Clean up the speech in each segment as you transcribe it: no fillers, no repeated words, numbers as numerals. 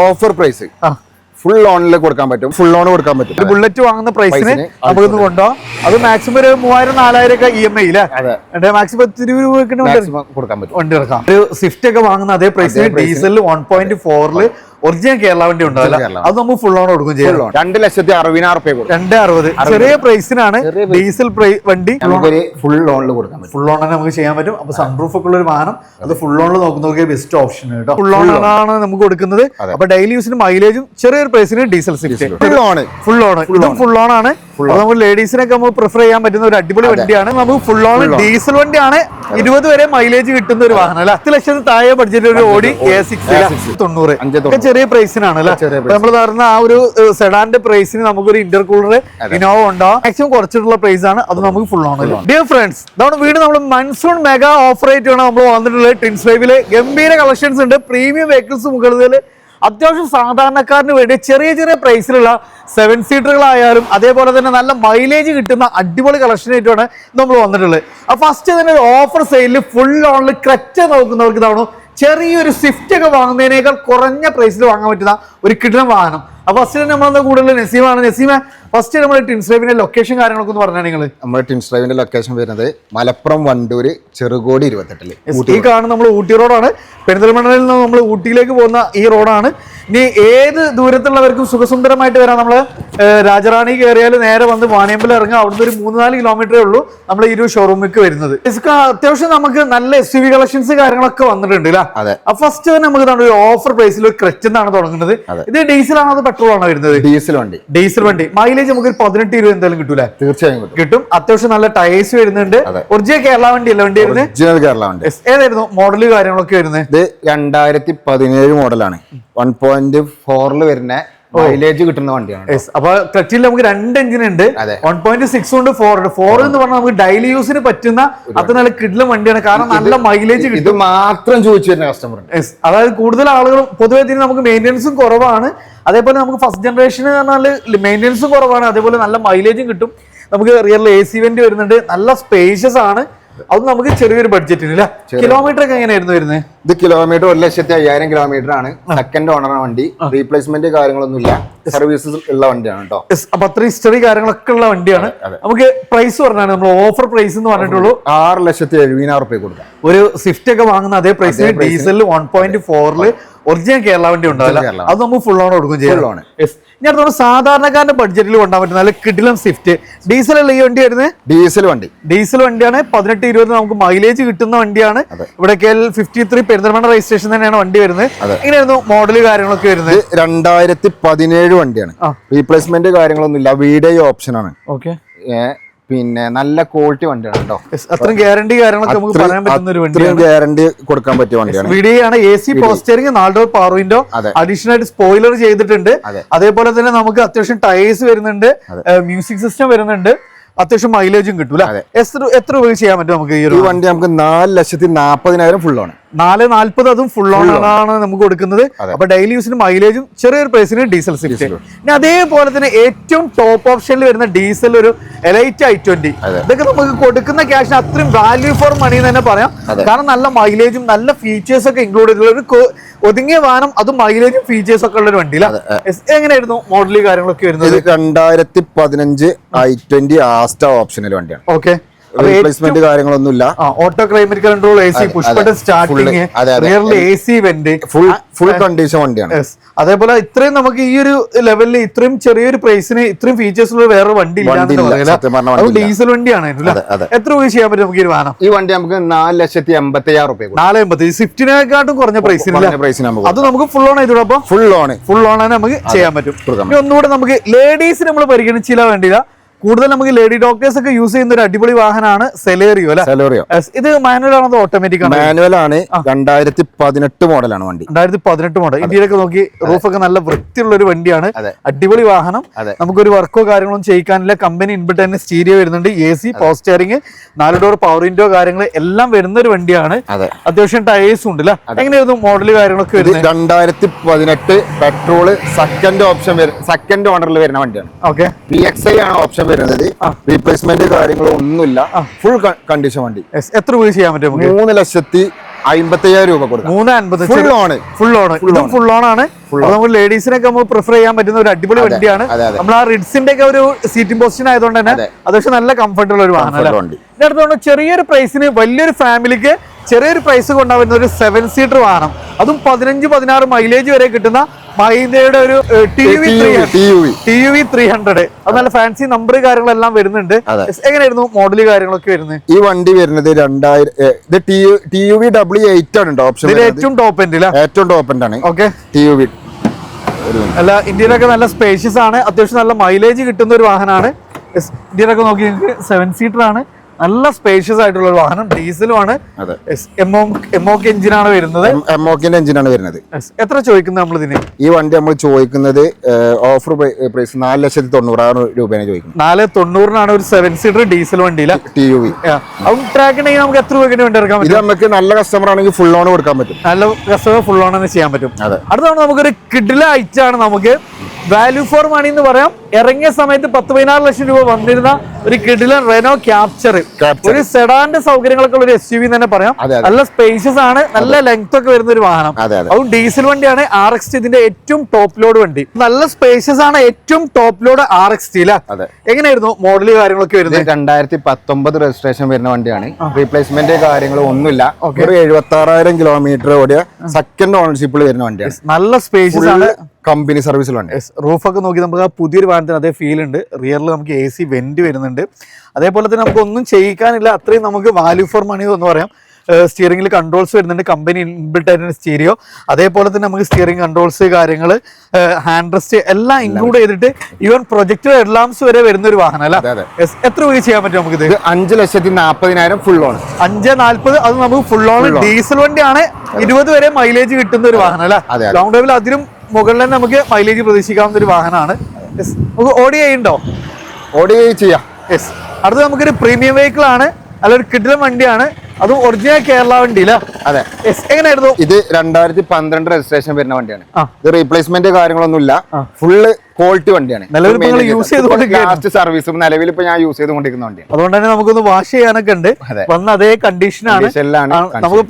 Offer price full ലോണിൽ കൊടുക്കാൻ പറ്റും. ഫുൾ ലോൺ കൊടുക്കാൻ പറ്റും. ബുള്ളറ്റ് വാങ്ങുന്ന പ്രൈസിന് നമുക്ക് കൊണ്ടുപോകാം. അത് മാക്സിമം ഒരു 3000-4000 ഒക്കെ EMI മാക്സിമം 10 രൂപ കൊടുക്കാൻ പറ്റും. വണ്ടി ഇറക്കാം. ഒരു സ്വിഫ്റ്റ് ഒക്കെ വാങ്ങുന്ന അതേ പ്രൈസിന് ഡീസലിൽ 1.4 ഒറിജിനൽ കേരള വണ്ടി ഉണ്ടാവില്ല. അത് നമുക്ക് ഫുൾ ഓൺ കൊടുക്കും ചെയ്യാം. 2,60,000 260 ചെറിയ പ്രൈസിനാണ് ഡീസൽ വണ്ടി ഫുൾ ലോണിൽ കൊടുക്കാൻ പറ്റും. ഫുൾ ഓൺ നമുക്ക് ചെയ്യാൻ പറ്റും. അപ്പൊ സൺറൂഫ് ഒക്കെ ഉള്ള ഒരു വാഹനം അത് ഫുൾ ഓണിൽ നോക്കുന്നവർക്ക് ബെസ്റ്റ് ഓപ്ഷൻ കേട്ടോ. ഫുൾ ഓൺ ആണ് നമുക്ക് കൊടുക്കുന്നത്. അപ്പൊ ഡെയിലി യൂസിന് മൈലേജും ചെറിയൊരു പ്രൈസിന് ഡീസൽ സ്വിഫ്റ്റ് ഫുൾ ഓൺ ഇതും ഫുൾ ഓൺ ആണ്. നമുക്ക് ലേഡീസിനൊക്കെ നമുക്ക് പ്രിഫർ ചെയ്യാൻ പറ്റുന്ന ഒരു അടിപൊളി വണ്ടിയാണ്. നമുക്ക് ഫുൾ ഓൺ ഡീസൽ വണ്ടിയാണ്. 20 വരെ മൈലേജ് കിട്ടുന്ന ഒരു വാഹനം അല്ല. 10 ലക്ഷത്തിന് താഴെ ബഡ്ജറ്റ് ഒരു ഓടി A6 90 ചെറിയ പ്രൈസിനാണ് അല്ലെ. നമ്മൾ പറഞ്ഞ ആ ഒരു സെഡാന്റെ പ്രൈസിന് നമുക്കൊരു ഇന്റർകൂളർ ഇനോവ ഉണ്ടാവും. മാക്സിമം കുറച്ചിട്ടുള്ള പ്രൈസ് ആണ്. അത് നമുക്ക് ഫുൾ ഓൺ. ഡിയർ ഫ്രണ്ട്സ്, ഇതാണ് വീട് നമ്മൾ മൺസൂൺ മെഗാ ഓഫർ റേറ്റ് ആണ് നമ്മൾ വന്നിട്ടുള്ളത്. ടിൻസ് ഡ്രൈവില് ഗംഭീര കളക്ഷൻസ് ഉണ്ട്. പ്രീമിയം വെഹിക്കിൾസ് മുകളിൽ അത്യാവശ്യം സാധാരണക്കാരന് വേണ്ടി ചെറിയ ചെറിയ പ്രൈസിലുള്ള 7 സീറ്ററുകളായാലും അതേപോലെ തന്നെ നല്ല മൈലേജ് കിട്ടുന്ന അടിപൊളി കളക്ഷനായിട്ടാണ് നമ്മൾ വന്നിട്ടുള്ളത്. അപ്പൊ ഫസ്റ്റ് തന്നെ ഓഫർ സെയിലിൽ ഫുൾ ഓണിൽ ക്രെറ്റ നോക്കുന്നവർക്ക് ഇതാണോ ചെറിയൊരു സ്വിഫ്റ്റ് ഒക്കെ വാങ്ങുന്നതിനേക്കാൾ കുറഞ്ഞ പ്രൈസിൽ വാങ്ങാൻ പറ്റുന്ന ഒരു കിടിലൻ വാഹനം. അപ്പൊ ഫസ്റ്റ് നമ്മളെന്താ കൂടുതൽ നസീമാണ്. നസീമ ഫസ്റ്റ് നമ്മൾ ടിൻസ് ഡ്രൈവിന്റെ ലൊക്കേഷൻ കാര്യങ്ങളൊക്കെ ഒന്ന് പറഞ്ഞാൽ നിങ്ങൾ. നമ്മുടെ ടിൻസ് ഡ്രൈവിന്റെ ലൊക്കേഷൻ വരുന്നത് മലപ്പുറം വണ്ടൂര് ചെറുകോടി 28. ഈ കാണുന്ന നമ്മൾ ഊട്ടി റോഡാണ്. പെരിന്തൽമണ്ണയിൽ നിന്ന് നമ്മൾ ഊട്ടിയിലേക്ക് പോകുന്ന ഈ റോഡാണ്. ഇനി ഏത് ദൂരത്തുള്ളവർക്കും സുഖസുന്ദരമായിട്ട് വരാം. നമ്മള് രാജറാണി കയറിയാൽ നേരെ വന്ന് വാണിയമ്പലം ഇറങ്ങുക. അവിടുന്ന് ഒരു 3-4 കിലോമീറ്ററേ ഉള്ളൂ നമ്മൾ ഈ ഒരു ഷോറൂമിലേക്ക് വരുന്നത്. അത്യാവശ്യം നമുക്ക് നല്ല SUV കളക്ഷൻസ് കാര്യങ്ങളൊക്കെ വന്നിട്ടുണ്ട് അല്ലേ. ഫസ്റ്റ് തന്നെ നമുക്ക് ഒരു ഓഫർ പ്രൈസിൽ ഒരു ക്രെറ്റ എന്നാണ് തുടങ്ങുന്നത്. ഇത് ഡീസൽ ആണോ അത് പെട്രോൾ ആണോ വരുന്നത്? ഡീസൽ വണ്ടി. മൈലേജ് നമുക്ക് 18-20 എന്തായാലും കിട്ടൂല? തീർച്ചയായും കിട്ടും. അത്യാവശ്യം നല്ല ടയേഴ്സ് വരുന്നുണ്ട്. ഒറിജിനൽ കേരള വണ്ടി അല്ല വണ്ടി വരുന്നത്? ഏതായിരുന്നു മോഡല് കാര്യങ്ങളൊക്കെ വരുന്നത്? ഇത് 2017 മോഡലാണ്. 1.4 വരുന്ന മൈലേജ് കിട്ടുന്ന വണ്ടിയാണ്. അപ്പൊ ക്ലച്ചിൽ നമുക്ക് 2 എഞ്ചിൻ ഉണ്ട്. 1.6 ഉണ്ട്, 4 ഉണ്ട്. 4 എന്ന് പറഞ്ഞാൽ നമുക്ക് ഡെയിലി യൂസിന് പറ്റുന്ന അത്ര നല്ല കിടിലൻ വണ്ടിയാണ്. കാരണം നല്ല മൈലേജ് കിട്ടും. ഇത് മാത്രം ചോദിച്ചു വരുന്ന കസ്റ്റമർ. അതായത് കൂടുതൽ ആളുകൾ പൊതുവെ ഇതിന് നമുക്ക് മെയിൻ്റെനൻസും കുറവാണ്. അതേപോലെ നമുക്ക് ഫസ്റ്റ് ജനറേഷൻ പറഞ്ഞാൽ മെയിൻ്റെനൻസും കുറവാണ്. അതേപോലെ നല്ല മൈലേജും കിട്ടും. നമുക്ക് റിയർ AC വെന്റ് വരുന്നുണ്ട്. നല്ല സ്പേഷ്യസ് ആണ്. അത് നമുക്ക് ചെറിയൊരു ബഡ്ജറ്റിന്. കിലോമീറ്റർ ഒക്കെ എങ്ങനെയായിരുന്നു വരുന്നത്? ഇത് കിലോമീറ്റർ 1,50,000 കിലോമീറ്റർ ആണ്. സെക്കൻഡ് ഓണർ വണ്ടി. റീപ്ലേസ്മെന്റ് കാര്യങ്ങളൊന്നുമില്ല. സർവീസസ് ഉള്ള വണ്ടിയാണ് കേട്ടോ. അപ്പൊ അത്ര ഹിസ്റ്ററി കാര്യങ്ങളൊക്കെ ഉള്ള വണ്ടിയാണ്. നമുക്ക് പ്രൈസ് പറഞ്ഞാൽ നമ്മൾ ഓഫർ പ്രൈസ് എന്ന് പറഞ്ഞിട്ടുള്ളൂ 6,70,000 കൊടുക്കാം. ഒരു സ്വിഫ്റ്റ് ഒക്കെ വാങ്ങുന്ന അതേ പ്രൈസിന് ഡീസലിൽ 1.4 ഒറിജിനൽ കേരള വണ്ടി ഉണ്ടാവില്ല. അത് നമുക്ക് ഫുൾ ഓൺ കൊടുക്കും ചെയ്യാം. ഞാൻ സാധാരണക്കാരന്റെ ബഡ്ജറ്റിൽ കൊണ്ടാൻ പറ്റും നല്ല കിടിലൻ സ്വിഫ്റ്റ്. ഡീസൽ അല്ല ഈ വണ്ടി വരുന്നത്? ഡീസൽ വണ്ടിയാണ്. 18-20 നമുക്ക് മൈലേജ് കിട്ടുന്ന വണ്ടിയാണ്. ഇവിടെ KL53 പെരിന്തൽമണ്ണ രജിസ്ട്രേഷൻ തന്നെയാണ് വണ്ടി വരുന്നത്. എങ്ങനെയായിരുന്നു മോഡല് കാര്യങ്ങളൊക്കെ വരുന്നത്? 2017 വണ്ടിയാണ്. റീപ്ലേസ്മെന്റ് കാര്യങ്ങളൊന്നുമില്ല. വീഡിയോ ഓപ്ഷൻ ആണ്. ഓക്കെ. പിന്നെ നല്ല ക്വാളിറ്റി വണ്ടിയാണ് കേട്ടോ. അത്രയും ഗ്യാരണ്ടി കാര്യങ്ങളൊക്കെ നമുക്ക് പറയാൻ പറ്റുന്ന ഒരു വണ്ടിയാണ്. ഗ്യാരണ്ടി കൊടുക്കാൻ പറ്റിയ വണ്ടിയാണ്. വീഡിയോയാണ്. AC പോസ്റ്ററിംഗ്, 4 door power window, additional ആയിട്ട് സ്പോയിലർ ചെയ്തിട്ടുണ്ട്. അതേപോലെ തന്നെ നമുക്ക് അത്യാവശ്യം ടയേഴ്സ് വരുന്നുണ്ട്, മ്യൂസിക് സിസ്റ്റം വരുന്നുണ്ട്, അത്യാവശ്യം മൈലേജും കിട്ടൂല. എത്ര രൂപ ചെയ്യാൻ പറ്റും നമുക്ക് ഈ ഒരു വണ്ടി? നമുക്ക് 4,40,000 ഫുൾ ആണ്. 4,40,000 അതും ഫുൾ ഓൺ ആണ് നമുക്ക് കൊടുക്കുന്നത്. അപ്പൊ ഡെയിലി യൂസിന് മൈലേജും ചെറിയൊരു പ്രൈസിന് ഡീസൽ സ്വിഫ്റ്റ്. ഇനി അതേപോലെ തന്നെ ഏറ്റവും ടോപ്പ് ഓപ്ഷനിൽ വരുന്ന ഡീസൽ ഒരു എലൈറ്റ് i20. ഇതൊക്കെ നമുക്ക് കൊടുക്കുന്ന ക്യാഷിന് അത്രയും വാല്യൂ ഫോർ മണി എന്ന് തന്നെ പറയാം. കാരണം നല്ല മൈലേജും നല്ല ഫീച്ചേഴ്സ് ഒക്കെ ഇൻക്ലൂഡ് ചെയ്തിട്ടുള്ള ഒരു ഒതുങ്ങിയ വാഹനം, അതും മൈലേജും ഫീച്ചേഴ്സ് ഒക്കെ ഉള്ള ഒരു വണ്ടി. എങ്ങനെയായിരുന്നു മോഡല് കാര്യങ്ങളൊക്കെ വരുന്നത്? 2015 i20 ആസ്റ്റ ഓപ്ഷനിൽ വണ്ടിയാണ്. ഓക്കെ. റീപ്ലേസ്മെന്റ് കാര്യങ്ങളൊന്നുമില്ല. Auto climate control, AC push button starting, റിയറിൽ AC വെന്റ്, ഫുൾ കണ്ടീഷൻ വണ്ടിയാണ്. അതേപോലെ ഇത്രയും നമുക്ക് ഈ ഒരു ലെവലിൽ ഇത്രയും ചെറിയൊരു പ്രൈസിന് ഇത്രയും ഫീച്ചേഴ്സ് ഉള്ള വേറെ വണ്ടി ഡീസൽ വണ്ടിയാണ്. എത്ര രൂപ ചെയ്യാൻ പറ്റും നമുക്ക് ഈ വാഹനം? ഈ വണ്ടി നമുക്ക് 4,80,000 4,80,000 സ്വിഫ്റ്റിനെക്കാട്ടും കുറഞ്ഞ പ്രൈസിന് അത് നമുക്ക് ഫുൾ ഓൺ ചെയ്തോടൊപ്പം ഫുൾ ഓൺ ആണ് നമുക്ക് ചെയ്യാൻ പറ്റും. ഒന്നുകൂടെ നമുക്ക് ലേഡീസിന് നമ്മൾ പരിഗണിച്ചില്ല വേണ്ടില്ല. കൂടുതൽ നമുക്ക് ലേഡി ഡോക്ടേഴ്സ് ഒക്കെ യൂസ് ചെയ്യുന്ന ഒരു അടിപൊളി വാഹനമാണ് സെലേറിയോ അല്ലെ? ഇത് മാനുവൽ ആണോ ഓട്ടോമാറ്റിക് ആണ്? മാനുവൽ ആണ്. 2018 മോഡലാണ് വണ്ടി. 2018 മോഡൽ. ഇന്ത്യയിലൊക്കെ നോക്കി റൂഫൊക്കെ നല്ല വൃത്തിയുള്ള ഒരു വണ്ടിയാണ്. അടിപൊളി വാഹനം. നമുക്കൊരു വർക്കോ കാര്യങ്ങളൊന്നും ചെയ്യിക്കാനില്ല. കമ്പനി ഇൻബിൽറ്റ് തന്നെ സ്റ്റീരിയോ വരുന്നുണ്ട്, AC power steering, 4 door power window കാര്യങ്ങൾ എല്ലാം വരുന്ന ഒരു വണ്ടിയാണ്. അത്യാവശ്യം ടയേഴ്സും ഉണ്ട്. എങ്ങനെയായിരുന്നു മോഡല് കാര്യങ്ങളൊക്കെ വരുന്നത്? 2018 പെട്രോള് സെക്കൻഡ് ഓണറിൽ വരുന്ന വണ്ടിയാണ്. ഓക്കെ. VXI ആണ് ഓപ്ഷൻ വരുന്നത്. റീപ്ലേസ്മെന്റ് കാര്യങ്ങളോ ഒന്നുമില്ല. ഫുൾ കണ്ടീഷൻ വണ്ടി. എത്ര രൂപ ചെയ്യാൻ പറ്റും? 3,60,000 3,50,000 രൂപ കൊടുക്കാം. 3,50,000 ഫുൾ ഓൺ. ഇതും ഫുൾ ഓൺ ആണ്. നമുക്ക് ലേഡീസിനൊക്കെ നമുക്ക് പ്രിഫർ ചെയ്യാൻ പറ്റുന്ന ഒരു അടിപൊളി വണ്ടിയാണ്. നമ്മൾ ആ റിഡ്സിന്റെ ഒക്കെ ഒരു സീറ്റിംഗ് പൊസിഷൻ ആയതുകൊണ്ട് തന്നെ അത്യാവശ്യം നല്ല കംഫർട്ട് ഉള്ള ഒരു വാഹനം. ഇതിനടുത്തോണ്ട് ചെറിയൊരു പ്രൈസിന് വലിയൊരു ഫാമിലിക്ക് ചെറിയൊരു പ്രൈസ് കൊണ്ടുവരുന്ന ഒരു 7 സീറ്റർ വാഹനം, അതും 15-16 മൈലേജ് വരെ കിട്ടുന്ന മഹീന്ദ്രയുടെ ഒരു TUV 300. അത് നല്ല ഫാൻസി നമ്പർ കാര്യങ്ങളെല്ലാം വരുന്നുണ്ട്. എങ്ങനെയായിരുന്നു മോഡല് കാര്യങ്ങളൊക്കെ വരുന്നത്? ഈ വണ്ടി വരുന്നത് 2000 TUV W8 ആണ് ഓപ്ഷൻ. ഏറ്റവും ടോപ്പ് എൻഡ് ഏറ്റവും ടോപ്പ് എൻഡ് ആണ്. ഓക്കെ, TUV അല്ല ഇന്ത്യയിലൊക്കെ നല്ല സ്പേഷ്യസ് ആണ്, അത്യാവശ്യം നല്ല മൈലേജ് കിട്ടുന്ന ഒരു വാഹനമാണ്. ഇന്ത്യയിലൊക്കെ നോക്കി നിങ്ങൾക്ക് 7 സീറ്റർ ആണ്, നല്ല സ്പേഷ്യസ് ആയിട്ടുള്ള ഒരു വാഹനം. ഡീസലും ആണ്, എംഒക് എഞ്ചിനാണ് വരുന്നത്. എഞ്ചിനാണ് വരുന്നത്. എത്ര ചോദിക്കുന്നത് നമ്മൾ ഇതിന്? ഈ വണ്ടി നമ്മൾ ചോദിക്കുന്നത് ഓഫർ പ്രൈസ് 4,90,000 രൂപയാണ് ചോദിക്കുന്നത്. 4,90,000 ഒരു 7 സീറ്റർ ഡീസൽ വണ്ടിയില്ല TUV. ട്രാക്ക് ഉണ്ടെങ്കിൽ നമുക്ക് എത്ര രൂപയ്ക്ക് വേണ്ടി ഇറക്കാൻ പറ്റും? നമുക്ക് നല്ല കസ്റ്റമർ ആണെങ്കിൽ ഫുൾ ഓൺ കൊടുക്കാൻ പറ്റും. നല്ല കസ്റ്റമർ ഫുൾ ഓൺ തന്നെ ചെയ്യാൻ പറ്റും. അടുത്താണ് നമുക്കൊരു കിഡിലെ ഐറ്റാണ്, നമുക്ക് വാല്യൂ ഫോർ മണി എന്ന് പറയാം. ഇറങ്ങിയ സമയത്ത് 10-14 ലക്ഷം രൂപ വന്നിരുന്ന ഒരു കിഡിലൻ റെനോ ക്യാപ്ചർ, ഒരു സെഡാന്റെ സൗകര്യങ്ങളൊക്കെ ഉള്ള ഒരു SUV തന്നെ പറയാം. നല്ല സ്പേഷ്യസ് ആണ്, നല്ല ലെങ്ത് ഒക്കെ വരുന്ന ഒരു വാഹനം. അതും ഡീസൽ വണ്ടിയാണ്. RX ഇതിന്റെ ഏറ്റവും ടോപ്പ് ലോഡ് വണ്ടി, നല്ല സ്പേഷ്യസ് ആണ്, ഏറ്റവും ടോപ്പ് ലോഡ് RX. എങ്ങനെയായിരുന്നു മോഡല് കാര്യങ്ങളൊക്കെ വരുന്നത്? 2019 രജിസ്ട്രേഷൻ വരുന്ന വണ്ടിയാണ്. റീപ്ലേസ്മെന്റ് കാര്യങ്ങളോ ഒന്നുമില്ല. ഒരു 76,000 കിലോമീറ്റർ ഓടിയ സെക്കൻഡ് ഓണർഷിപ്പിൽ വരുന്ന വണ്ടിയാണ്. നല്ല സ്പേഷ്യസ് ആണ്, കമ്പനി സർവീസിലുണ്ട്. റൂഫൊക്കെ നോക്കി നമുക്ക് ആ പുതിയൊരു വാഹനത്തിന് അതേ ഫീൽ ഉണ്ട്. റിയറിൽ നമുക്ക് AC വെന്റ് വരുന്നുണ്ട്. അതേപോലെ തന്നെ നമുക്ക് ഒന്നും ചെയ്യിക്കാനില്ല, അത്രയും നമുക്ക് വാല്യൂ ഫോർ മണി എന്ന് പറയാം. സ്റ്റിയറിംഗിൽ കൺട്രോൾസ് വരുന്നുണ്ട്, കമ്പനി ഇൻബിൽട്ട് ആയിട്ടുള്ള സ്റ്റീരിയോ. അതേപോലെ തന്നെ നമുക്ക് സ്റ്റിയറിംഗ് കൺട്രോൾസ് കാര്യങ്ങൾ, ഹാൻഡ് റെസ്റ്റ് എല്ലാം ഇൻക്ലൂഡ് ചെയ്തിട്ട് ഈവൻ പ്രൊജക്ടർ ഹെഡ്ലാംപ്സ് വരെ വരുന്ന ഒരു വാഹനം അല്ല. എത്ര രൂപ ചെയ്യാൻ പറ്റും നമുക്ക്? ഇത് 5,40,000 ഫുൾ ഓൺ. 5,40,000 അത് നമുക്ക് ഫുൾ ഓൺ. ഡീസൽ വണ്ടിയാണ്, 20 വരെ മൈലേജ് കിട്ടുന്ന ഒരു വാഹനം അല്ല. ലോങ് ഡ്രൈവിൽ അതിലും മുകളിൽ തന്നെ നമുക്ക് മൈലേജ് പ്രതീക്ഷിക്കാവുന്ന ഒരു വാഹനമാണ്. നമുക്ക് ഓഡി ഉണ്ടോ? ഓഡി ചെയ്യാം. അടുത്ത് നമുക്കൊരു പ്രീമിയം വെഹിക്കിൾ ആണ്, അല്ലൊരു കിഡിലൻ വണ്ടിയാണ്, അതും ഒറിജിനൽ കേരള വണ്ടി. അതെ. എങ്ങനെയായിരുന്നു ഇത്? 2012 രജിസ്ട്രേഷൻ വരുന്ന വണ്ടിയാണ്. ഇത് റീപ്ലേസ്മെന്റ് കാര്യങ്ങളൊന്നുമില്ല, ഫുള്ള് ക്വാളിറ്റി വണ്ടിയാണ്. ലാസ്റ്റ് സർവീസും നിലവിൽ ഇപ്പൊ ഞാൻ യൂസ് ചെയ്തുകൊണ്ടിരിക്കുന്ന വണ്ടിയാണ്. അതുകൊണ്ട് തന്നെ നമുക്കൊന്ന് വാഷ് ചെയ്യാനൊക്കെ ഉണ്ട്. വന്ന അതേ കണ്ടീഷനാണ്, നമുക്ക്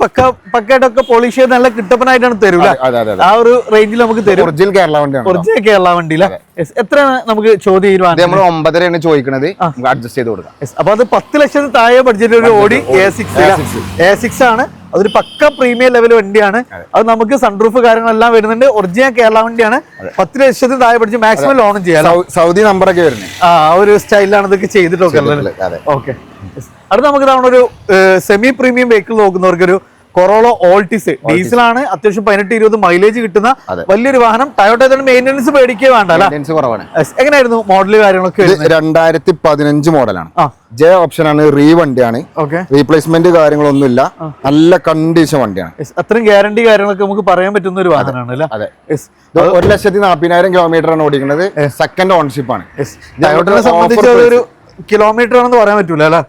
പക്കായിട്ടൊക്കെ പോളിഷ് ചെയ്ത് നല്ല കിട്ടപ്പനായിട്ടാണ് തരൂല. ആ ഒരു റേഞ്ചിൽ നമുക്ക് തരും. ഒറിജിനൽ കേരള വണ്ടിയാണ്. ഒറിജിനൽ കേരള വണ്ടിയില്ല. എത്രയാണ് നമുക്ക് ചോദ്യം? നമ്മൾ 9,500 ചോദിക്കുന്നത്, അഡ്ജസ്റ്റ് ചെയ്ത് കൊടുക്കാം. അപ്പൊ അത് 10 ലക്ഷത്തിന് താഴെ ബഡ്ജറ്റ് ഒരു ഓടി A6 ആണ്. അതൊരു പക്ക പ്രീമിയം ലെവൽ വണ്ടിയാണ്. അത് നമുക്ക് സൺറൂഫ് കാര്യങ്ങളെല്ലാം വരുന്നുണ്ട്. ഒറിജിനൽ കേരള വണ്ടിയാണ്. 10 ലക്ഷത്തിന് താഴെ പഠിച്ച് മാക്സിമം ലോണും ചെയ്യാം. സൗദി നമ്പറൊക്കെ വരുന്നത് ആ ഒരു സ്റ്റൈലിലാണ് ഇതൊക്കെ ചെയ്തിട്ടൊക്കെ. ഓക്കെ, അടുത്ത നമുക്ക് ഇതാണ് ഒരു സെമി പ്രീമിയം വെഹിക്കിൾ നോക്കുന്നവർക്ക് ഒരു കൊറോള ഓൾട്ടിസ്. ഡീസലാണ്, അത്യാവശ്യം 18-20 മൈലേജ് കിട്ടുന്ന വലിയൊരു വാഹനം. ടയോട്ട മെയിൻ്റെനൻസ് പേടിക്കുക വേണ്ട. എങ്ങനെയായിരുന്നു മോഡല് കാര്യങ്ങളൊക്കെ? 2015 മോഡലാണ്. J ഓപ്ഷൻ ആണ്, റീ വണ്ടിയാണ്. റീപ്ലേസ്മെന്റ് കാര്യങ്ങളൊന്നുമില്ല, നല്ല കണ്ടീഷൻ വണ്ടിയാണ്. അത്രയും ഗ്യാരണ്ടി കാര്യങ്ങളൊക്കെ നമുക്ക് പറയാൻ പറ്റുന്ന ഒരു വാഹനമാണ്. 1,40,000 കിലോമീറ്റർ ആണ് ഓടിക്കുന്നത്. സെക്കൻഡ് ഓണർഷിപ്പ് ആണ്. ടയോട്ടനെ സംബന്ധിച്ച് കിലോമീറ്റർ ആണെന്ന് പറയാൻ പറ്റൂല അല്ലെ.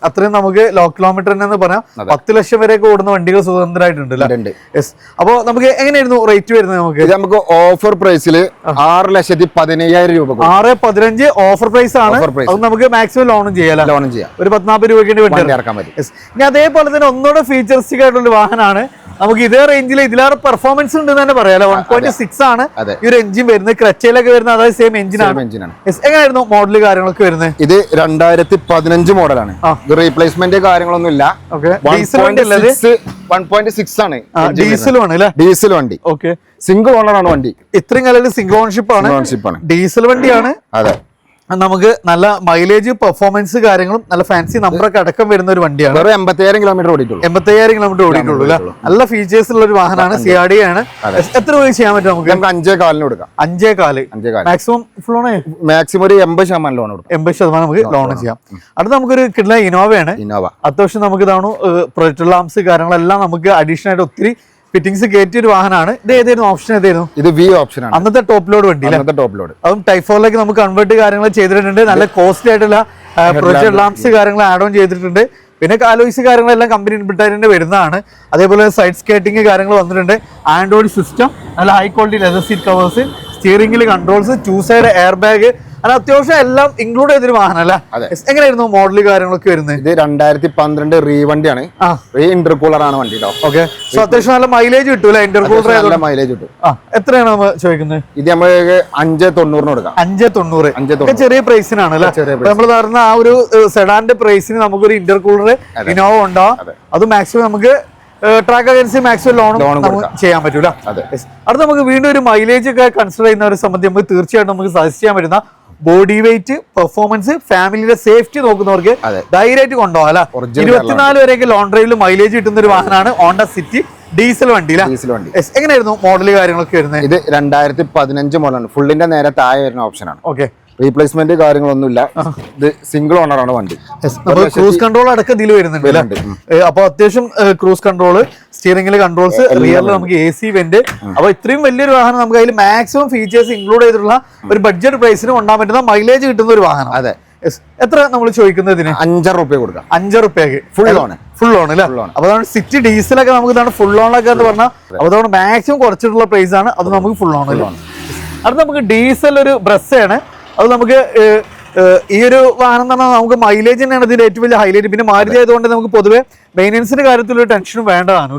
അത്രയും നമുക്ക് ലോ കിലോമീറ്റർ തന്നെ പറയാം. 10 ലക്ഷം വരെയൊക്കെ ഓടുന്ന വണ്ടികൾ സ്വതന്ത്രമായിട്ടുണ്ട്. അപ്പൊ നമുക്ക് എങ്ങനെയായിരുന്നു റേറ്റ് വരുന്നത്? നമുക്ക് ഓഫർ പ്രൈസിൽ 6,15,000 രൂപ. 6,15 ഓഫർ പ്രൈസ് ആണ്. അത് നമുക്ക് മാക്സിമം ലോണും ചെയ്യാം. ഒരു 14 രൂപയ്ക്ക് വണ്ടി ഇറക്കാൻ പറ്റും. ഇനി അതേപോലെ തന്നെ ഒന്നുകൂടെ ഫീച്ചറിസ്റ്റിക് ആയിട്ടുള്ള വാഹനമാണ്. നമുക്ക് ഇതേ റേഞ്ചിൽ ഇതിലേറെ പെർഫോമൻസ് ഉണ്ടെന്ന് തന്നെ പറയാം. 1.6 ആണ് ഈ ഒരു എഞ്ചിൻ വരുന്നത്. ക്രച്ചയിലൊക്കെ വരുന്നത് അതായത് സെയിം എഞ്ചിനാണ്. എങ്ങനെയായിരുന്നു മോഡല് കാര്യങ്ങളൊക്കെ വരുന്നത്? ഇത് 2015 മോഡലാണ്. റീപ്ലേസ്മെന്റ് കാര്യങ്ങളൊന്നും ഇല്ല. 1.6 ആണ്. ഡീസൽ വണ്ടി. സിംഗിൾ ഓണർ ആണ് വണ്ടി. ഇത്രയും കാലം സിംഗിൾ ഓണർഷിപ്പ് ആണ്. ഡീസൽ വണ്ടിയാണ്. അതെ. നമുക്ക് നല്ല മൈലേജ് പെർഫോമൻസ് കാര്യങ്ങളും നല്ല ഫാൻസി നമ്പറൊക്കെ അടക്കം വരുന്ന ഒരു വണ്ടിയാണ്. 85,000 കിലോമീറ്റർ ഓടിയിട്ടുള്ളൂ. 85,000 കിലോമീറ്റർ ഓടിയിട്ടുള്ളൂ. നല്ല ഫീച്ചേഴ്സ് ഉള്ള ഒരു വാഹനമാണ്. CRD ആണ്. എത്ര രൂപ ചെയ്യാൻ പറ്റും നമുക്ക്? 5,400 കൊടുക്കാം. 5,400 മാക്സിമം ലോൺ. മാക്സിമം ഒരു 80% ലോൺ കൊടുക്കും. 80% നമുക്ക് ലോൺ ചെയ്യാം. അടുത്ത നമുക്കൊരു കിട്ടുന്ന ഇന്നോവയാണ്. അത്യാവശ്യം നമുക്ക് ഇതാണ് പ്രൊജക്ടർ ലാംപ്സ് കാര്യങ്ങളെല്ലാം നമുക്ക് അഡീഷണൽ ആയിട്ട് ഒത്തിരി ഫിറ്റിംഗ്സ് കയറ്റിയ ഒരു വാഹനമാണ്. ഇത് ഏതായിരുന്നു ഓപ്ഷൻ? ഏതായിരുന്നു? ഇത് V ഓപ്ഷൻ ആണ്. അന്നത്തെ ടോപ്പ് ലോഡ് വണ്ടി. അതും Type 4ലേക്ക് നമുക്ക് കൺവേർട്ട് കാര്യങ്ങൾ ചെയ്തിട്ടുണ്ട്. നല്ല കോസ്റ്റ്ലി ആയിട്ടുള്ള പ്രൊജക്ടർ ലാംപ്സ് കാര്യങ്ങൾ ആഡ് ഓൺ ചെയ്തിട്ടുണ്ട്. പിന്നെ കാലോയ്സ് കാര്യങ്ങളെല്ലാം കമ്പനി ഇൻബിൽറ്റ് വരുന്നതാണ്. അതേപോലെ സൈഡ് സ്കേറ്റിംഗ് കാര്യങ്ങൾ വന്നിട്ടുണ്ട്. ആൻഡ്രോയിഡ് സിസ്റ്റം, നല്ല high quality leather seat covers, സ്റ്റിയറിംഗിൽ കൺട്രോൾസ്, 2 സൈഡ് എയർ ബാഗ്, അത് അത്യാവശ്യം എല്ലാം ഇൻക്ലൂഡ് ചെയ്തൊരു വാഹനം അല്ലേ? എങ്ങനെയായിരുന്നു മോഡല് കാര്യങ്ങളൊക്കെ വരുന്നത്? ഇത് 2012 റീ വണ്ടിയാണ്, റീ ഇന്റർകൂളർ ആണ് വണ്ടി. ഓക്കെ, സോ അത്യാവശ്യം നല്ല മൈലേജ് കിട്ടൂല, ഇന്റർകൂളർ നല്ല മൈലേജ് കിട്ടും. എത്രയാണ് നമ്മൾ ചോദിക്കുന്നത്? ഇത് നമുക്ക് 590 കൊടുക്കാം. 590 ചെറിയ പ്രൈസിനാണ് അല്ലേ? നമ്മൾ പറഞ്ഞ ആ ഒരു സെഡാന്റെ പ്രൈസിന് നമുക്കൊരു ഇന്റർകൂളർ ഇനോവ ഉണ്ടാവും. അത് മാക്സിമം നമുക്ക് ട്രാക്ക് ഏജൻസി മാക്സിമം ലോണും ചെയ്യാൻ പറ്റൂല. അടുത്ത് നമുക്ക് വീണ്ടും ഒരു മൈലേജ് ഒക്കെ കൺസിഡർ ചെയ്യുന്നവരെ സംബന്ധിച്ച് നമുക്ക് തീർച്ചയായിട്ടും നമുക്ക് സജസ്റ്റ് ചെയ്യാൻ പറ്റുന്ന ബോഡി വെയിറ്റ്, പെർഫോമൻസ്, ഫാമിലിയുടെ സേഫ്റ്റി നോക്കുന്നവർക്ക് ധൈര്യമായിട്ട് കൊണ്ടുപോകാം അല്ലെ? 24 വരെയൊക്കെ ലോങ് ഡ്രൈവിൽ മൈലേജ് കിട്ടുന്ന ഒരു വാഹനമാണ് ഹോണ്ട സിറ്റി ഡീസൽ വണ്ടി. എങ്ങനെയായിരുന്നു മോഡല് കാര്യങ്ങളൊക്കെ വരുന്നത്? ഇത് 2015 മോഡലാണ്, ഫുള്ളിന്റെ നേരെ താഴെ വരുന്ന ഓപ്ഷനാണ്. ഓക്കെ, റീപ്ലേസ്മെന്റ് കാര്യങ്ങളൊന്നുമില്ല. ഇത് സിംഗിൾ ഓണർ ആണ് വണ്ടി. ക്രൂസ് കൺട്രോൾ അടക്കം ഇതിൽ വരുന്നുണ്ട്. അപ്പൊ അത്യാവശ്യം ക്രൂസ് കൺട്രോൾ, സ്റ്റിയറിംഗിൽ കൺട്രോൾസ്, റിയറിൽ നമുക്ക് AC വെന്റ്. അപ്പൊ ഇത്രയും വലിയൊരു വാഹനം നമുക്ക് അതിൽ മാക്സിമം ഫീച്ചേഴ്സ് ഇൻക്ലൂഡ് ചെയ്തിട്ടുള്ള ഒരു ബഡ്ജറ്റ് പ്രൈസിന് കൊണ്ടാൻ പറ്റുന്ന മൈലേജ് കിട്ടുന്ന ഒരു വാഹനം. അതെ. എത്ര നമ്മൾ ചോദിക്കുന്നതിന്? 5 രൂപ കൊടുക്കാം. 5 രൂപയ്ക്ക് ഫുൾ ഓൺ അല്ലേ? അപ്പൊ അതാണ് സിറ്റി ഡീസലൊക്കെ നമുക്ക് ഇതാണ് ഫുൾ ഓണൊക്കെ എന്ന് പറഞ്ഞാൽ അപ്പൊ അതുകൊണ്ട് മാക്സിമം കുറച്ചിട്ടുള്ള പ്രൈസ് ആണ്. അത് നമുക്ക് ഫുൾ ഓൺ. അടുത്ത് നമുക്ക് ഡീസൽ ഒരു ബ്രസ്സാണ്. അത് നമുക്ക് ഈ ഒരു വാഹനം എന്ന് പറഞ്ഞാൽ നമുക്ക് മൈലേജ് തന്നെയാണ് ഇതിന്റെ ഏറ്റവും വലിയ ഹൈലൈറ്റ്. പിന്നെ മാരുതി ആയതുകൊണ്ട് നമുക്ക് പൊതുവെ മെയിൻ്റെനൻസിന്റെ കാര്യത്തിൽ ഒരു ടെൻഷനും വേണ്ടതാണ്.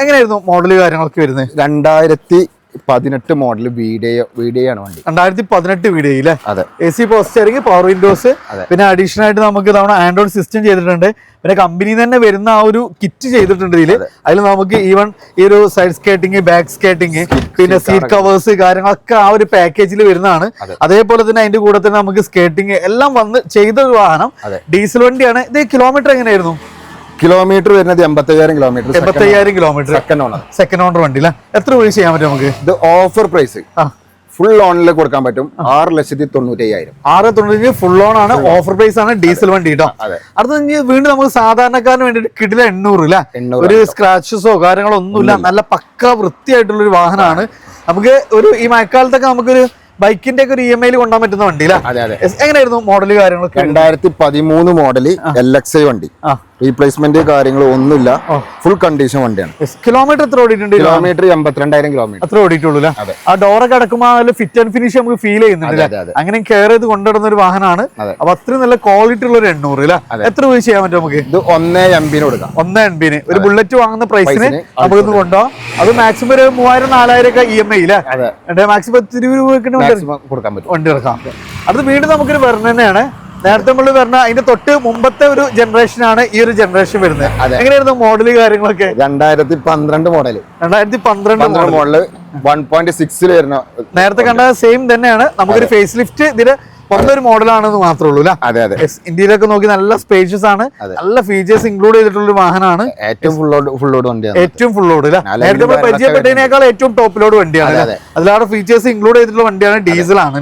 എങ്ങനെയായിരുന്നു മോഡല് കാര്യങ്ങളൊക്കെ വരുന്നത്? 2018 മോഡൽ വീഡിയോ ആണ് വണ്ടി. 2018 വീഡിയോ അല്ലേ? AC power steering, power Windows, പിന്നെ അഡീഷണൽ ആയിട്ട് നമുക്ക് തവണ ആൻഡ്രോയിഡ് സിസ്റ്റം ചെയ്തിട്ടുണ്ട്. പിന്നെ കമ്പനി തന്നെ വരുന്ന ആ ഒരു കിറ്റ് ചെയ്തിട്ടുണ്ട് ഇതിൽ. അതിൽ നമുക്ക് ഈവൻ ഈ ഒരു സൈഡ് സ്കേറ്റിംഗ്, ബാക്ക് സ്കേറ്റിംഗ്, പിന്നെ സീറ്റ് കവേഴ്സ് കാര്യങ്ങളൊക്കെ ആ ഒരു പാക്കേജിൽ വരുന്നതാണ്. അതേപോലെ തന്നെ അതിന്റെ കൂടെ തന്നെ നമുക്ക് സ്കേറ്റിംഗ് എല്ലാം വന്ന് ചെയ്ത ഒരു വാഹനം. ഡീസൽ വണ്ടിയാണ്. ഇത് കിലോമീറ്റർ എങ്ങനെയായിരുന്നു? കിലോമീറ്റർ വരുന്നത് 85,000 കിലോമീറ്റർ. 85,000 കിലോമീറ്റർ. സെക്കൻഡ് ഓണർ വണ്ടി അല്ലേ? എത്ര രൂപ ചെയ്യാൻ പറ്റും നമുക്ക്? ഇത് ഓഫർ പ്രൈസ് ഫുൾ ഓണിൽ കൊടുക്കാൻ പറ്റും. 6,95,000. 6,95,000 ഫുൾ ഓൺ ആണ്. ഓഫർ പ്രൈസ് ആണ് ഡീസൽ വണ്ടി കേട്ടോ. അടുത്ത വീണ്ടും നമുക്ക് സാധാരണക്കാരന് വേണ്ടിട്ട് കിടില 800 അല്ലേ? ഒരു സ്ക്രാച്ചസോ കാര്യങ്ങളോ ഒന്നുമില്ല, നല്ല പക്ക വൃത്തിയായിട്ടുള്ള ഒരു വാഹനമാണ്. നമുക്ക് ഒരു ഈ മഴക്കാലത്തൊക്കെ നമുക്കൊരു ബൈക്കിന്റെ ഒക്കെ ഒരു EMI കൊണ്ടാൻ പറ്റുന്ന വണ്ടി അല്ലേ? എങ്ങനെയായിരുന്നു മോഡല് കാര്യങ്ങളൊക്കെ? 2013 മോഡല് LXI വണ്ടി. റീപ്ലേസ്മെന്റ് കാര്യങ്ങളും ഒന്നുമില്ല, ഫുൾ കണ്ടീഷൻ വണ്ടിയാണ്. കിലോമീറ്റർ എത്ര ഓടിയിട്ടുണ്ട്? കിലോമീറ്റർ 82,000 കിലോമീറ്റർ അത്ര ഓടിയിട്ടുള്ളൂ. ആ ഡോറൊക്കെ അടക്കുമ്പോൾ ഫിറ്റ് ആൻഡ് ഫിനിഷ് നമുക്ക് ഫീൽ ചെയ്യുന്നുണ്ട്. അങ്ങനെ കെയർ ചെയ്ത് കൊണ്ടുവരുന്ന ഒരു വാഹനമാണ്. അപ്പൊ അത്രയും നല്ല ക്വാളിറ്റി ഉള്ള ഒരു 800 അല്ലേ? എത്ര രൂപ ചെയ്യാൻ പറ്റും നമുക്ക്? ഇത് 1 MB കൊടുക്കാം. 1 MB ഒരു ബുള്ളറ്റ് വാങ്ങുന്ന പ്രൈസിന് നമുക്കൊന്ന് കൊണ്ടുപോകാം. അത് മാക്സിമം ഒരു 3,000-4,000 ഒക്കെ EMI അല്ലേ? മാക്സിമം 20 രൂപ കൊടുക്കാൻ പറ്റും വണ്ടി ഇറക്കാം. അത് വീണ്ടും നമുക്കൊരു വെർണ തന്നെയാണ്. നേരത്തെ നമ്മൾ പറഞ്ഞ അതിന്റെ തൊട്ട് മുമ്പത്തെ ഒരു ജനറേഷൻ ആണ് ഈ ഒരു ജനറേഷൻ വരുന്നത്. എങ്ങനെയായിരുന്നു മോഡല് കാര്യങ്ങളൊക്കെ? 2012 മോഡല്. 2012 മോഡല് 1.6 വരുന്ന നേരത്തെ കണ്ട സെയിം തന്നെയാണ്. നമുക്കൊരു ഫേസ് ലിഫ്റ്റ് ഇതിന് വന്നൊരു മോഡലാണെന്ന് മാത്രമേ ഉള്ളൂ. ഇന്ത്യയിലൊക്കെ നോക്കി നല്ല സ്പേഷ്യസ് ആണ്, നല്ല ഫീച്ചേഴ്സ് ഇൻക്ലൂഡ് ചെയ്തിട്ടുള്ള ഒരു വാഹനമാണ്. ഏറ്റവും ഫുൾ ലോഡ് വണ്ടിയാണ്. ഏറ്റവും ഫുൾ ലോഡ് നേരത്തെ നമ്മൾ പരിചയപ്പെട്ടതിനേക്കാൾ ഏറ്റവും ടോപ്പ് ലോഡ് വണ്ടിയാണ്. അതിലാണ് ഫീച്ചേഴ്സ് ഇൻക്ലൂഡ് ചെയ്തിട്ടുള്ള വണ്ടിയാണ്. ഡീസൽ ആണ്.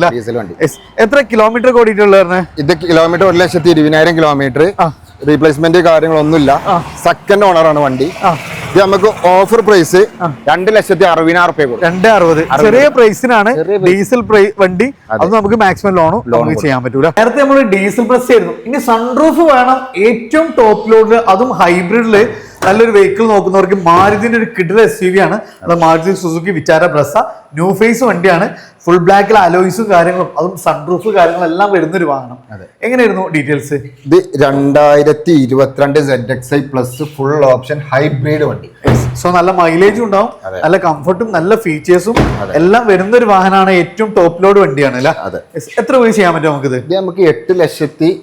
എത്ര കിലോമീറ്റർ ഓടിയിട്ടുള്ളത്? ഇത് കിലോമീറ്റർ 1,20,000 കിലോമീറ്റർ. റീപ്ലേസ്മെന്റ് കാര്യങ്ങളൊന്നുമില്ല. സെക്കൻഡ് ഓണർ ആണ് വണ്ടി. ഇത് നമുക്ക് ഓഫർ പ്രൈസ് 2,60,000 260. ചെറിയ പ്രൈസിനാണ് ഡീസൽ വണ്ടി. അത് നമുക്ക് മാക്സിമം ലോൺ ചെയ്യാൻ പറ്റൂല. നേരത്തെ നമ്മൾ ഡീസൽ പ്രസ് ആയിരുന്നു. ഇനി സൺറൂഫ് വേണം ഏറ്റവും ടോപ്പ് ലോഡ്, അതും ഹൈബ്രിഡില് നല്ലൊരു വെഹിക്കിൾ നോക്കുന്നവർക്ക് മാരുതിന്റെ ഒരു കിഡിൽ SUV ആണ്. അത് Maruti Suzuki Vitara Brezza new face വണ്ടിയാണ്. ഫുൾ ബ്ലാക്കിൽ അലോയ്സും കാര്യങ്ങളും അതും സൺറൂഫ് കാര്യങ്ങളും എല്ലാം വരുന്നൊരു വാഹനം. എങ്ങനെയായിരുന്നു ഡീറ്റെയിൽസ്? ഇത് 2022 ZXi plus full option hybrid വണ്ടി. സോ നല്ല മൈലേജും ഉണ്ടാവും, നല്ല കംഫർട്ടും നല്ല ഫീച്ചേഴ്സും എല്ലാം വരുന്ന ഒരു വാഹനമാണ്. ഏറ്റവും ടോപ്പ് ലോഡ് വണ്ടിയാണ് അല്ലേ? എത്ര രൂപ ചെയ്യാൻ പറ്റും നമുക്കിത്? നമുക്ക് 8,90,000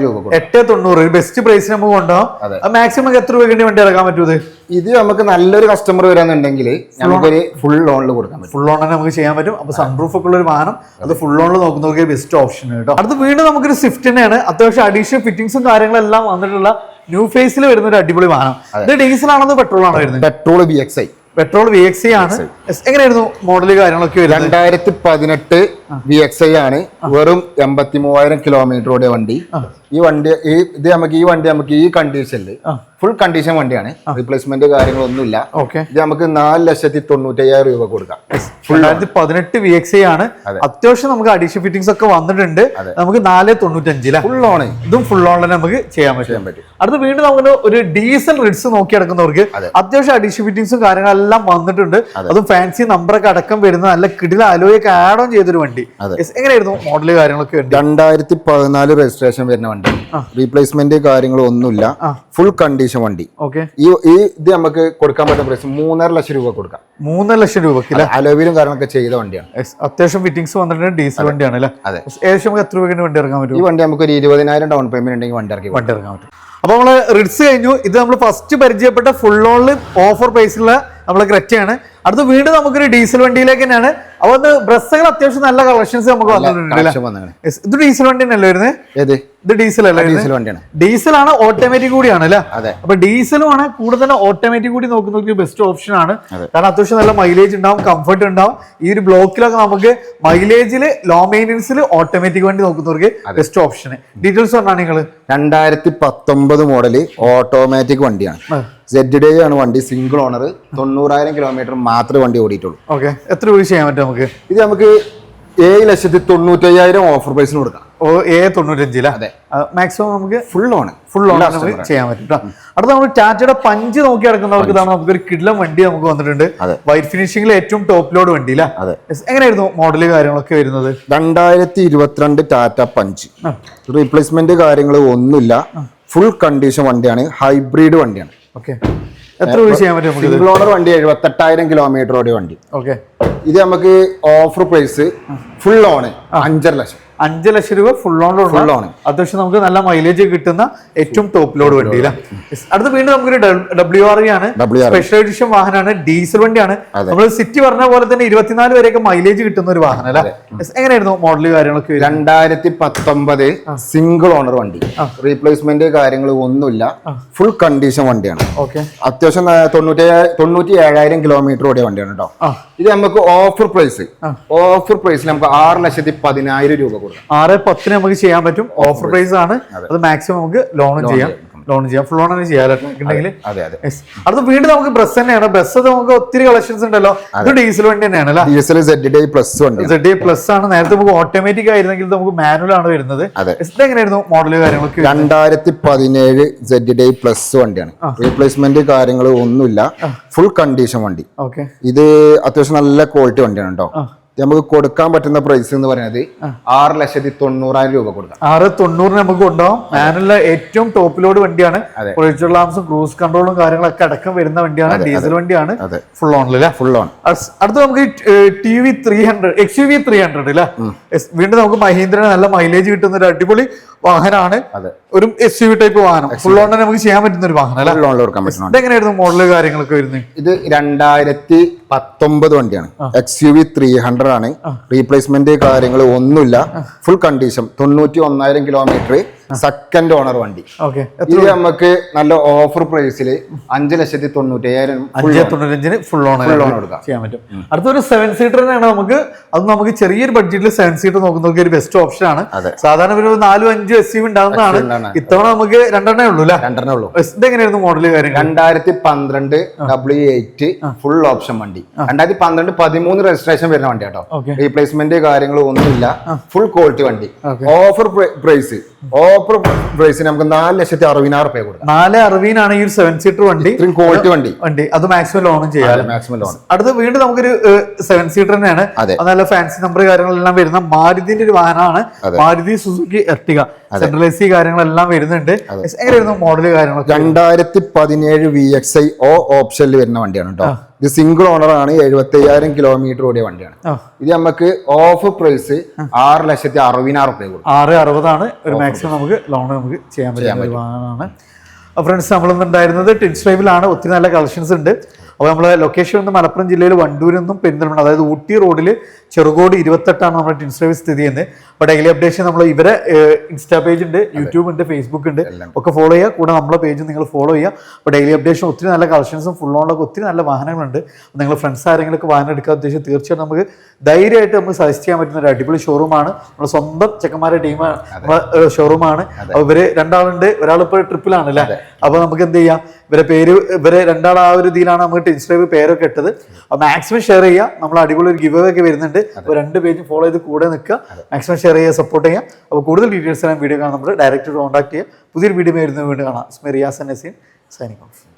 രൂപ. 8,90,000 ബെസ്റ്റ് പ്രൈസ് നമുക്ക് കൊണ്ടുപോകാം. മാക്സിമം എത്ര രൂപ വേണ്ടി ഇറക്കാൻ പറ്റൂത്? ഇത് നമുക്ക് നല്ലൊരു കസ്റ്റമർ വരാന്നുണ്ടെങ്കിൽ നമുക്കൊരു ഫുൾ ലോണിൽ കൊടുക്കാൻ പറ്റും. ഫുൾ ലോണിന് നമുക്ക് ചെയ്യാൻ പറ്റും. അപ്പൊ സൺറൂഫ് ഒക്കെ ഉള്ള ഒരു വാഹനം, അത് ഫുൾ ലോണിൽ നോക്കുന്നവർക്ക് ബെസ്റ്റ് ഓപ്ഷൻ കേട്ടോ. അടുത്ത് വീണ്ടും നമുക്കൊരു സ്വിഫ്റ്റ് തന്നെയാണ്. അത്യാവശ്യം അഡീഷണൽ ഫിറ്റിംഗ്സും കാര്യങ്ങളെല്ലാം വന്നിട്ടുള്ള ന്യൂ ഫേസിൽ വരുന്ന ഒരു അടിപൊളി വാഹനം. ഇത് ഡീസൽ ആണോ പെട്രോൾ ആണോ വരുന്നത്? Petrol VXI. പെട്രോൾ VXI ആണ്. എങ്ങനെയായിരുന്നു മോഡല് കാര്യങ്ങളൊക്കെ? 2018 VXI ആണ്. വെറും 83,000 കിലോമീറ്റർ ഓടിയ വണ്ടി. ഈ വണ്ടി നമുക്ക് ഈ കണ്ടീഷനിൽ ഫുൾ കണ്ടീഷൻ വണ്ടിയാണ്. റീപ്ലേസ്മെന്റ് കാര്യങ്ങളൊന്നുമില്ല. ഇത് നമുക്ക് 4,90,000 രൂപ കൊടുക്കാം. 2018 VXI ആണ്. അത്യാവശ്യം നമുക്ക് അഡീഷണൽ ഫിറ്റിംഗ്സ് ഒക്കെ വന്നിട്ടുണ്ട്. നമുക്ക് 4,95 ഫുൾ ഓൺ. ഇതും ഫുൾ ഓൺ തന്നെ നമുക്ക് ചെയ്യാൻ പറ്റും. അടുത്ത് വീണ്ടും നമുക്ക് ഒരു ഡീസൽ റിഡ്സ് നോക്കി നടക്കുന്നവർക്ക് അത്യാവശ്യം അഡീഷണൽ ഫിറ്റിംഗ്സും കാര്യങ്ങളെല്ലാം വന്നിട്ടുണ്ട്. അതും ഫാൻസി നമ്പറൊക്കെ അടക്കം വരുന്ന നല്ല കിടില അലോയൊക്കെ ആഡ് ഓൺ ചെയ്തൊരു വണ്ടി. വണ്ടി. എങ്ങനെയായിരുന്നു മോഡല് കാര്യങ്ങളൊക്കെ? 2014 രജിസ്ട്രേഷൻ വരുന്ന വണ്ടി, റീപ്ലേസ്മെന്റ് കാര്യങ്ങളും ഒന്നുമില്ല, ഫുൾ കണ്ടീഷൻ വണ്ടി. ഈ ഇത് നമുക്ക് കൊടുക്കാൻ പറ്റുന്ന പ്രൈസ് 3.5 ലക്ഷം രൂപ കൊടുക്കാം. 3.5 ലക്ഷം രൂപ അലോവിലും കാര്യങ്ങളൊക്കെ ചെയ്ത വണ്ടിയാണ്. അത്യാവശ്യം ഫിറ്റിംഗ്സ് വന്നിട്ടുണ്ട്. ഡീസൽ വണ്ടിയാണ് അല്ലേ? ഏകദേശം നമുക്ക് എത്ര രൂപയ്ക്ക് വണ്ടി ഇറങ്ങാൻ പറ്റും? ഈ വണ്ടി നമുക്ക് ഒരു 20,000 ഡൗൺ പേയ്മെന്റ് ഉണ്ടെങ്കിൽ വണ്ടി ഇറങ്ങാൻ പറ്റും. അപ്പൊ നമ്മള് റിഡ്സ് കഴിഞ്ഞു. ഇത് നമ്മൾ ഫസ്റ്റ് പരിചയപ്പെട്ട ഫുൾ ഓണിൽ ഓഫർ പ്രൈസിലുള്ള നമ്മളെ ക്രെറ്റയാണ്. അടുത്ത് വീണ്ടും നമുക്കൊരു ഡീസൽ വണ്ടിയിലേക്ക് തന്നെയാണ്. അപ്പൊ ബ്രസ്സുകൾ അത്യാവശ്യം നല്ല കളക്ഷൻസ് നമുക്ക് വന്നിട്ടുണ്ട്. ഇത് ഡീസൽ വണ്ടി തന്നെയല്ലേ വരുന്നത്? ഇത് ഡീസൽ അല്ല, ഡീസൽ വണ്ടിയാണ്. ഡീസലാണ്, ഓട്ടോമാറ്റിക് കൂടിയാണ് അല്ലേ? അപ്പൊ ഡീസലും ആണ് കൂടുതൽ ഓട്ടോമാറ്റിക് കൂടി നോക്കുന്നവർക്ക് ബെസ്റ്റ് ഓപ്ഷൻ ആണ്. കാരണം അത്യാവശ്യം നല്ല മൈലേജ് ഉണ്ടാവും, കംഫർട്ട് ഉണ്ടാവും. ഈ ഒരു ബ്ലോക്കിലൊക്കെ നമുക്ക് മൈലേജില് ലോ മെയിൻ്റെനൻസിൽ ഓട്ടോമാറ്റിക് വണ്ടി നോക്കുന്നവർക്ക് ബെസ്റ്റ് ഓപ്ഷൻ. ഡീറ്റെയിൽസ് പറഞ്ഞാണ് നിങ്ങൾ 2019 മോഡല് ഓട്ടോമാറ്റിക് വണ്ടിയാണ്. ZD ആണ് വണ്ടി, സിംഗിൾ ഓണർ, 90,000 കിലോമീറ്റർ മാത്രമേ വണ്ടി ഓടിയിട്ടുള്ളൂ. ഓക്കെ, എത്ര രൂപ ചെയ്യാൻ പറ്റും നമുക്ക്? ഇത് നമുക്ക് 7,95,000 ഓഫർ പ്രൈസിന് കൊടുക്കാം. 95 അതെ, മാക്സിമം നമുക്ക് ഫുൾ ഓൺ നമുക്ക് ചെയ്യാൻ പറ്റും. അടുത്ത നമ്മൾ ടാറ്റയുടെ പഞ്ച് നോക്കി നടക്കുന്നവർക്ക് നമുക്ക് ഒരു കിഡ്ലം വണ്ടി നമുക്ക് വന്നിട്ടുണ്ട്. വൈറ്റ് ഫിനിഷിംഗിൽ ഏറ്റവും ടോപ്പ് ലോഡ് വണ്ടി അല്ലേ? എങ്ങനെയായിരുന്നു മോഡല് കാര്യങ്ങളൊക്കെ വരുന്നത്? 2022 ടാറ്റ പഞ്ച്, റീപ്ലേസ്മെന്റ് കാര്യങ്ങൾ ഒന്നുമില്ല, ഫുൾ കണ്ടീഷൻ വണ്ടിയാണ്, ഹൈബ്രിഡ് വണ്ടിയാണ്. ഓക്കെ, എത്ര രൂപ ചെയ്യാൻ പറ്റും? സിംഗിൾ ഓണർ വണ്ടി, 78,000 കിലോമീറ്റർ ഓടിയ വണ്ടി. ഓക്കെ, ഇത് നമുക്ക് ഓഫർ പ്രൈസ് ഫുൾ ഓണ് 5.5 ലക്ഷം. 5 ലക്ഷം രൂപ ഫുൾ ഓൺ. അത്യാവശ്യം നമുക്ക് നല്ല മൈലേജ് കിട്ടുന്ന ഏറ്റവും ടോപ്പ് ലോഡ് വണ്ടി. അടുത്ത് വീണ്ടും നമുക്കൊരു WRV ആണ്, സ്പെഷ്യൽ എഡിഷൻ വാഹനമാണ്, ഡീസൽ വണ്ടിയാണ്. നമ്മൾ സിറ്റി പറഞ്ഞ പോലെ തന്നെ 24 വരെയൊക്കെ മൈലേജ് കിട്ടുന്ന ഒരു വാഹനം അല്ലേ? എങ്ങനെയായിരുന്നു മോഡല് കാര്യങ്ങളൊക്കെ? 2019 സിംഗിൾ ഓണർ വണ്ടി, റീപ്ലേസ്മെന്റ് കാര്യങ്ങൾ ഒന്നുമില്ല, ഫുൾ കണ്ടീഷൻ വണ്ടിയാണ്. അത്യാവശ്യം 97,000 കിലോമീറ്റർ ഓടിയ വണ്ടിയാണ് കേട്ടോ. ഇത് നമുക്ക് ഓഫർ പ്രൈസിൽ നമുക്ക് 6,10,000 രൂപ കൊടുക്കാം. 6,10 നമുക്ക് ചെയ്യാൻ പറ്റും. ഓഫർ പ്രൈസ് ആണ് അത്. മാക്സിമം നമുക്ക് ലോൺ ചെയ്യാം, ഫുൾ ഓൺ ചെയ്യാറുണ്ടെങ്കിൽ. അടുത്ത വീണ്ടും നമുക്ക് ബസ് തന്നെയാണ്. ബസ് നമുക്ക് ഒത്തിരി കളക്ഷൻസ് ഉണ്ടല്ലോ. ഇത് ഡീസൽ വണ്ടി തന്നെയാണ് അല്ലേ? ഡീസൽ ZD പ്ലസ് ആണ്. നേരത്തെ നമുക്ക് ഓട്ടോമാറ്റിക് ആയിരുന്നെങ്കിൽ നമുക്ക് മാനുവൽ ആണ് വരുന്നത്. ഇതെങ്ങനെയായിരുന്നു മോഡല് കാര്യങ്ങളൊക്കെ? 2017 ZD പ്ലസ് വണ്ടിയാണ്, റീപ്ലേസ്മെന്റ് കാര്യങ്ങൾ ഒന്നുമില്ല, ഫുൾ കണ്ടീഷൻ വണ്ടി. ഇത് അത്യാവശ്യം നല്ല ക്വാളിറ്റി വണ്ടിയാണ് കേട്ടോ. നമുക്ക് കൊടുക്കാൻ പറ്റുന്ന പ്രൈസ് എന്ന് പറയുന്നത് 6,90,000 രൂപ കൊടുക്കാം. 6,90 നമുക്ക് ഉണ്ടാവും. മാനുവലിലെ ഏറ്റവും ടോപ്പ് ലോഡ് വണ്ടിയാണ്. ലാംസും ക്രൂസ് കൺട്രോളും കാര്യങ്ങളൊക്കെ അടക്കം വരുന്ന വണ്ടിയാണ്. ഡീസൽ വണ്ടിയാണ്. ഫുൾ ഓണിലെ ഫുൾ ഓൺ. അടുത്ത നമുക്ക് XUV 300 അല്ലേ? വീണ്ടും നമുക്ക് മഹീന്ദ്ര നല്ല മൈലേജ് കിട്ടുന്ന ഒരു അടിപൊളി വാഹനമാണ്. ഒരു SUV ടൈപ്പ് വാഹനം. ഫുൾ ഓൺ നമുക്ക് ചെയ്യാൻ പറ്റുന്ന ഒരു വാഹനം അല്ലേ? ഇതെങ്ങനെയായിരുന്നു മോഡല് കാര്യങ്ങളൊക്കെ വരുന്നത്? ഇത് 2019 വണ്ടിയാണ്, XUV 300 ആണ്. റീപ്ലേസ്മെന്റ് കാര്യങ്ങൾ ഒന്നുമില്ല, full condition, 91,000 kilometre, second owner വണ്ടി. ഇത് നമുക്ക് നല്ല ഓഫർ പ്രൈസിൽ 5,95,000 ഫുൾ ഓൺ ചെയ്യാൻ പറ്റും. അടുത്തൊരു 7 സീറ്റർ തന്നെയാണ് നമുക്ക്. അത് നമുക്ക് ചെറിയൊരു ബഡ്ജറ്റിൽ 7 സീറ്റർ നോക്കുന്നവർക്ക് ഒരു ബെസ്റ്റ് ഓപ്ഷൻ ആണ്. സാധാരണ ഒരു 4-5 SUV ഉണ്ടാകുന്നതാണ്. ഇത്തവണ നമുക്ക് 2 ഉള്ളൂ അല്ലേ? 2 ഇതെങ്ങനെയായിരുന്നു മോഡല് കാര്യം? 2012 W8 ഫുൾ ഓപ്ഷൻ വണ്ടി. 2012-13 രജിസ്ട്രേഷൻ വരുന്ന വണ്ടി കേട്ടോ. റീപ്ലേസ്മെന്റ് കാര്യങ്ങൾ ഒന്നുമില്ല, ഫുൾ ക്വാളിറ്റി വണ്ടി. ഓഫർ പ്രൈസ് നമുക്ക് 4,60,000 രൂപ കൊടുക്കാം. 4,60,000 ഈ ഒരു 7 സീറ്റർ വണ്ടി. ഇത്രയും ക്വാളിറ്റി വണ്ടി അത് മാക്സിമം ലോണും ചെയ്യാം. അടുത്ത് വീണ്ടും നമുക്കൊരു 7 സീറ്റർ തന്നെയാണ്. നല്ല ഫാൻസി നമ്പർ കാര്യങ്ങളെല്ലാം വരുന്ന മാരുതിന്റെ ഒരു വാഹനമാണ്. Maruti Suzuki Ertiga, central AC കാര്യങ്ങളെല്ലാം വരുന്നുണ്ട്. എങ്ങനെയായിരുന്നു മോഡല് കാര്യങ്ങളൊക്കെ? 2017 VXI ഓപ്ഷനിൽ വരുന്ന വണ്ടിയാണ് കേട്ടോ. ഇത് സിംഗിൾ ഓണർ ആണ്, 75,000 കിലോമീറ്റർ ഓടിയ വണ്ടിയാണ്. ഇത് നമുക്ക് ഓഫർ പ്രൈസ് 6,60,000 രൂപ കൊടുക്കും. 6,60,000 ഒരു മാക്സിമം നമുക്ക് ലോൺ നമുക്ക് ചെയ്യാൻ പറ്റുന്നതാണ്. ഫ്രണ്ട്സ്, നമ്മളിന്നുണ്ടായിരുന്നത് ടിൻസ് ഡ്രൈവിലാണ്. ഒത്തിരി നല്ല കളക്ഷൻസ് ഉണ്ട്. അപ്പോൾ നമ്മൾ ലൊക്കേഷൻ വന്ന് മലപ്പുറം ജില്ലയിൽ വണ്ടൂരിൽ നിന്നും പെരിന്തൽമണ്ണ, അതായത് ഊട്ടി റോഡിൽ ചെറുകോട് 28 നമ്മുടെ ടിൻസ് ഡ്രൈവ് സ്ഥിതി ചെയ്യുന്നത്. അപ്പോൾ ഡെയിലി അപ്ഡേഷൻ നമ്മൾ ഇവരെ ഇൻസ്റ്റാ പേജ് ഉണ്ട്, യൂട്യൂബ് ഉണ്ട്, ഫേസ്ബുക്ക് ഉണ്ട്, ഒക്കെ ഫോളോ ചെയ്യുക. കൂടെ നമ്മളെ പേജും നിങ്ങൾ ഫോളോ ചെയ്യുക. അപ്പോൾ ഡെയിലി അപ്ഡേഷൻ ഒത്തിരി നല്ല കളക്ഷൻസും ഫുൾ ഓണിലൊക്കെ ഒത്തിരി നല്ല വാഹനങ്ങളുണ്ട്. നിങ്ങൾ ഫ്രണ്ട്സ് ആരെങ്കിലും വാഹനം എടുക്കാൻ ഉദ്ദേശിച്ച് തീർച്ചയായിട്ടും നമുക്ക് ധൈര്യമായിട്ട് നമുക്ക് സജസ്റ്റ് ചെയ്യാൻ പറ്റുന്ന ഒരു അടിപൊളി ഷോറൂമാണ്. നമ്മുടെ സ്വന്തം ചെക്കന്മാരുടെ ടീമാണ് ഷോറൂമാണ്. അപ്പോൾ ഇവര് രണ്ടാളുണ്ട്, ഒരാളിപ്പോൾ ട്രിപ്പിലാണ് അല്ലേ? അപ്പോൾ നമുക്ക് എന്ത് ചെയ്യാം, ഇവരെ രണ്ടാൾ ആ ഒരു ഇതിലാണ് നമുക്ക് ടിൻസ് ഡ്രൈവ് പേരൊക്കെ ഇട്ടത്. അപ്പോൾ മാക്സിമം ഷെയർ ചെയ്യുക. നമ്മൾ അടിപൊളി ഒരു ഗിവ് ഒക്കെ വരുന്നുണ്ട്. അപ്പോൾ 2 പേജും ഫോളോ ചെയ്ത് കൂടെ നിൽക്കുക. മാക്സിമം ഷെയർ ചെയ്യുക, സപ്പോർട്ട് ചെയ്യുക. അപ്പോൾ കൂടുതൽ ഡീറ്റെയിൽസ് എല്ലാം വീഡിയോ കാണാൻ നമ്മൾ ഡയറക്റ്റ് കോൺടാക്ട് ചെയ്യുക. പുതിയൊരു വീഡിയോ വരുന്നത് വീണ്ടും കാണാം. Riyas Naseem signing of.